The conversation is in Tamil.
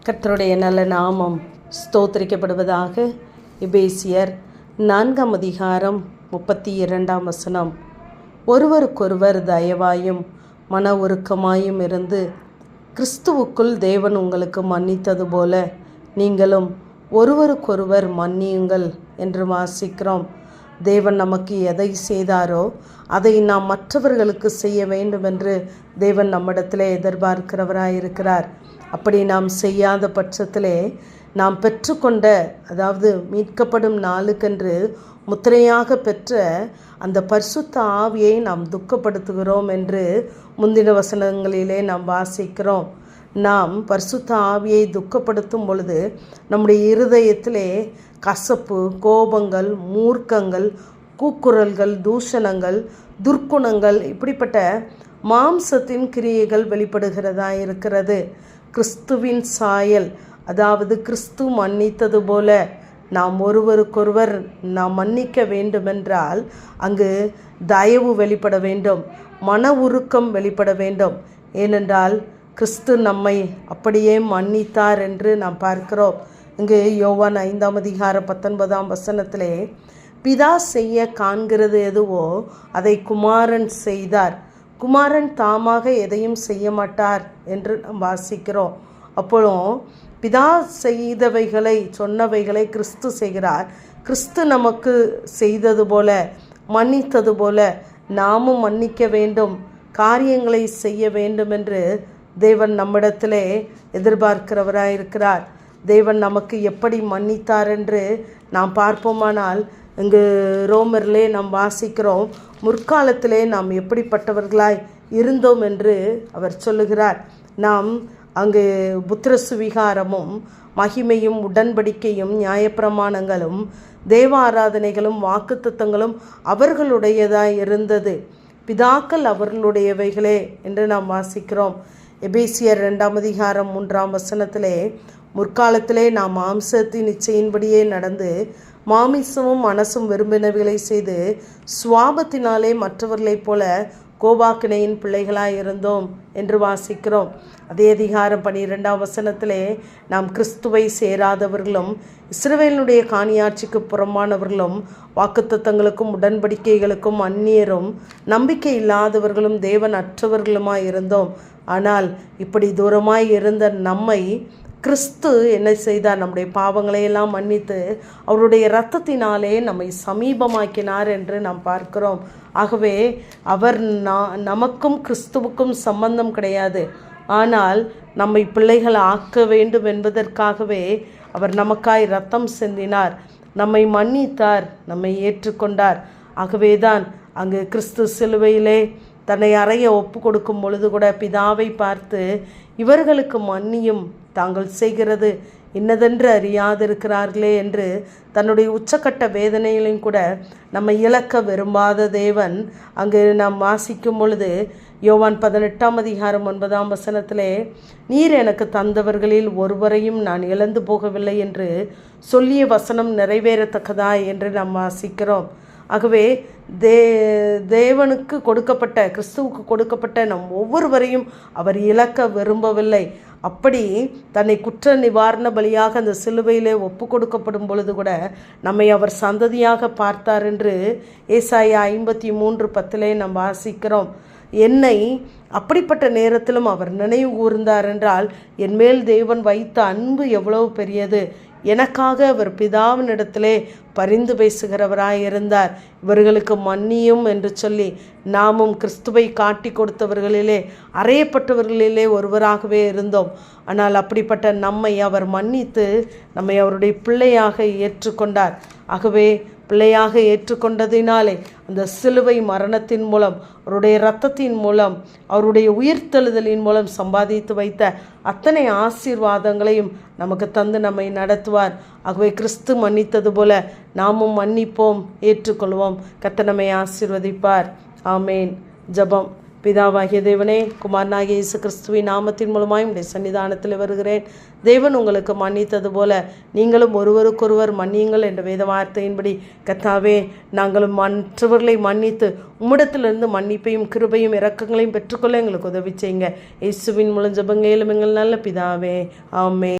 கர்த்தருடைய நல்ல நாமம் ஸ்தோத்திரிக்கப்படுவதாக. எபேசியர் 4 அதிகாரம் 32 ஒருவருக்கொருவர் தயவாயும் மன உருக்கமாயும் இருந்து கிறிஸ்துவுக்குள் தேவன் உங்களுக்கு மன்னித்தது போல நீங்களும் ஒருவருக்கொருவர் மன்னியுங்கள் என்று வாசிக்கிறோம். தேவன் நமக்கு எதை செய்தாரோ அதை நாம் மற்றவர்களுக்கு செய்ய வேண்டும் என்று தேவன் நம்மிடத்திலே எதிர்பார்க்கிறவராயிருக்கிறார். அப்படி நாம் செய்யாத பட்சத்திலே நாம் பெற்றுக்கொண்ட, அதாவது மீட்கப்படும் நாளுக்கென்று முத்திரையாக பெற்ற அந்த பரிசுத்த ஆவியை நாம் துக்கப்படுத்துகிறோம் என்று முந்தின வசனங்களிலே நாம் வாசிக்கிறோம். நாம் பரிசுத்த ஆவியை துக்கப்படுத்தும் பொழுது நம்முடைய இருதயத்திலே கசப்பு, கோபங்கள், மூர்க்கங்கள், கூக்குரல்கள், தூஷணங்கள், துர்க்குணங்கள், இப்படிப்பட்ட மாம்சத்தின் கிரியைகள் வெளிப்படுகிறதா இருக்கிறது. கிறிஸ்துவின் சாயல், அதாவது கிறிஸ்து மன்னித்தது போல நாம் ஒருவருக்கொருவர் நாம் மன்னிக்க வேண்டுமென்றால் அங்கு தயவு வெளிப்பட வேண்டும், மன உருக்கம் வெளிப்பட வேண்டும். ஏனென்றால் கிறிஸ்து நம்மை அப்படியே மன்னித்தார் என்று நாம் பார்க்கிறோம். இங்கு யோவான் 5 அதிகாரம் 19 பிதா செய்ய காண்கிறது எதுவோ அதை குமாரன் செய்தார், குமாரன் தாமாக எதையும் செய்ய மாட்டார் என்று நாம் வாசிக்கிறோம். அப்போ பிதா செய்தவைகளை, சொன்னவைகளை கிறிஸ்து செய்கிறார். கிறிஸ்து நமக்கு செய்தது போல, மன்னித்தது போல நாமும் மன்னிக்க வேண்டும், காரியங்களை செய்ய வேண்டும் என்று தேவன் நம்மிடத்திலே எதிர்பார்க்கிறவராயிருக்கிறார். தேவன் நமக்கு எப்படி மன்னித்தார் என்று நாம் பார்ப்போமானால், இங்கு ரோமரிலே நாம் வாசிக்கிறோம், முற்காலத்திலே நாம் எப்படிப்பட்டவர்களாய் இருந்தோம் என்று அவர் சொல்லுகிறார். நாம் அங்கு புத்திர சுவிகாரமும் மகிமையும் உடன்படிக்கையும் நியாயப்பிரமாணங்களும் தேவ ஆராதனைகளும் வாக்குத்தத்தங்களும் அவர்களுடையதாய் இருந்தது, பிதாக்கள் அவர்களுடையவைகளே என்று நாம் வாசிக்கிறோம். எபேசியர் 2 அதிகாரம் 3 முற்காலத்திலே நாம் மாம்சத்தின் இச்சையின்படியே நடந்து மாமிசமும் மனசும் விரும்பினவைகளை செய்து சுவாபத்தினாலே மற்றவர்களைப் போல கோபாக்கினையின் பிள்ளைகளாய் இருந்தோம் என்று வாசிக்கிறோம். அதே அதிகாரம் 12 நாம் கிறிஸ்துவை சேராதவர்களும் இஸ்ரவேலினுடைய காணியாட்சிக்கு புறம்பானவர்களும் வாக்குத்தத்தங்களுக்கும் உடன்படிக்கைகளுக்கும் அந்நியரும் நம்பிக்கை இல்லாதவர்களும் தேவன் அற்றவர்களுமாய் இருந்தோம். ஆனால் இப்படி தூரமாய் இருந்த நம்மை கிறிஸ்து என்ன செய்தார்? நம்முடைய பாவங்களையெல்லாம் மன்னித்து அவருடைய இரத்தத்தினாலே நம்மை சமீபமாக்கினார் என்று நாம் பார்க்கிறோம். ஆகவே அவர் நமக்கும் கிறிஸ்துவுக்கும் சம்பந்தம் கிடையாது. ஆனால் நம்மை பிள்ளைகள் ஆக்க வேண்டும் என்பதற்காகவே அவர் நமக்காய் இரத்தம் சிந்தினார், நம்மை மன்னித்தார், நம்மை ஏற்றுக்கொண்டார். ஆகவேதான் அங்கு கிறிஸ்து சிலுவையிலே தன்னை அறைய ஒப்பு கொடுக்கும் பொழுது கூட பிதாவை பார்த்து, இவர்களுக்கு மன்னியும், தாங்கள் செய்கிறது இன்னதென்று அறியாதிருக்கிறார்களே என்று தன்னுடைய உச்சக்கட்ட வேதனையிலும் கூட நம்மை இழக்க விரும்பாத தேவன் அங்கு நாம் வாசிக்கும் பொழுது யோவான் 18 அதிகாரம் 9 நீர் எனக்கு தந்தவர்களில் ஒருவரையும் நான் இழந்து போகவில்லை என்று சொல்லிய வசனம் நிறைவேறத்தக்கதா என்று நாம் வாசிக்கிறோம். ஆகவே தேவனுக்கு கொடுக்கப்பட்ட, கிறிஸ்துவுக்கு கொடுக்கப்பட்ட நம் ஒவ்வொருவரையும் அவர் இழக்க விரும்பவில்லை. அப்படி தன்னை குற்ற நிவாரண பலியாக அந்த சிலுவையிலே ஒப்பு கொடுக்கப்படும் பொழுது கூட நம்மை அவர் சந்ததியாக பார்த்தார் என்று ஏசாயா 53:10 நாம் வாசிக்கிறோம். என்னை அப்படிப்பட்ட நேரத்திலும் அவர் நினைவு கூர்ந்தார் என்றால் என்மேல் தேவன் வைத்த அன்பு எவ்வளவு பெரியது. எனக்காக அவர் பிதாவினிடத்திலே பரிந்து பேசுகிறவராயிருந்தார். இவர்களுக்கு மன்னியும் என்று சொல்லி நாமும் கிறிஸ்துவை காட்டி கொடுத்தவர்களிலே, அறையப்பட்டவர்களிலே ஒருவராகவே இருந்தோம். ஆனால் அப்படிப்பட்ட நம்மை அவர் மன்னித்து நம்மை அவருடைய பிள்ளையாக ஏற்றுக்கொண்டார். ஆகவே பிள்ளையாக ஏற்றுக்கொண்டதினாலே அந்த சிலுவை மரணத்தின் மூலம், அவருடைய இரத்தத்தின் மூலம், அவருடைய உயிர்த்தெழுதலின் மூலம் சம்பாதித்து வைத்த அத்தனை ஆசீர்வாதங்களையும் நமக்கு தந்து நம்மை நடத்துவார். ஆகவே கிறிஸ்து மன்னித்தது போல நாமும் மன்னிப்போம், ஏற்றுக்கொள்வோம். கர்த்தர் நம்மை ஆசீர்வதிப்பார். ஆமேன். ஜெபம். பிதாவாகிய தேவனே, குமாரனாகிய இயேசு கிறிஸ்துவின் நாமத்தின் மூலமாய் உடைய சன்னிதானத்தில் வருகிறேன். தேவன் உங்களுக்கு மன்னித்தது போல நீங்களும் ஒருவருக்கொருவர் மன்னியுங்கள் என்ற வேத வார்த்தையின்படி கர்த்தாவே, நாங்களும் மற்றவர்களை மன்னித்து உம்மிடத்திலிருந்து மன்னிப்பையும் கிருபையும் இரக்கங்களையும் பெற்றுக்கொள்ள எங்களுக்கு உதவி செய்யுங்க. இயேசுவின் மூலம் ஜெபங்கேலும் எங்கள் நல்ல பிதாவே. ஆமென்.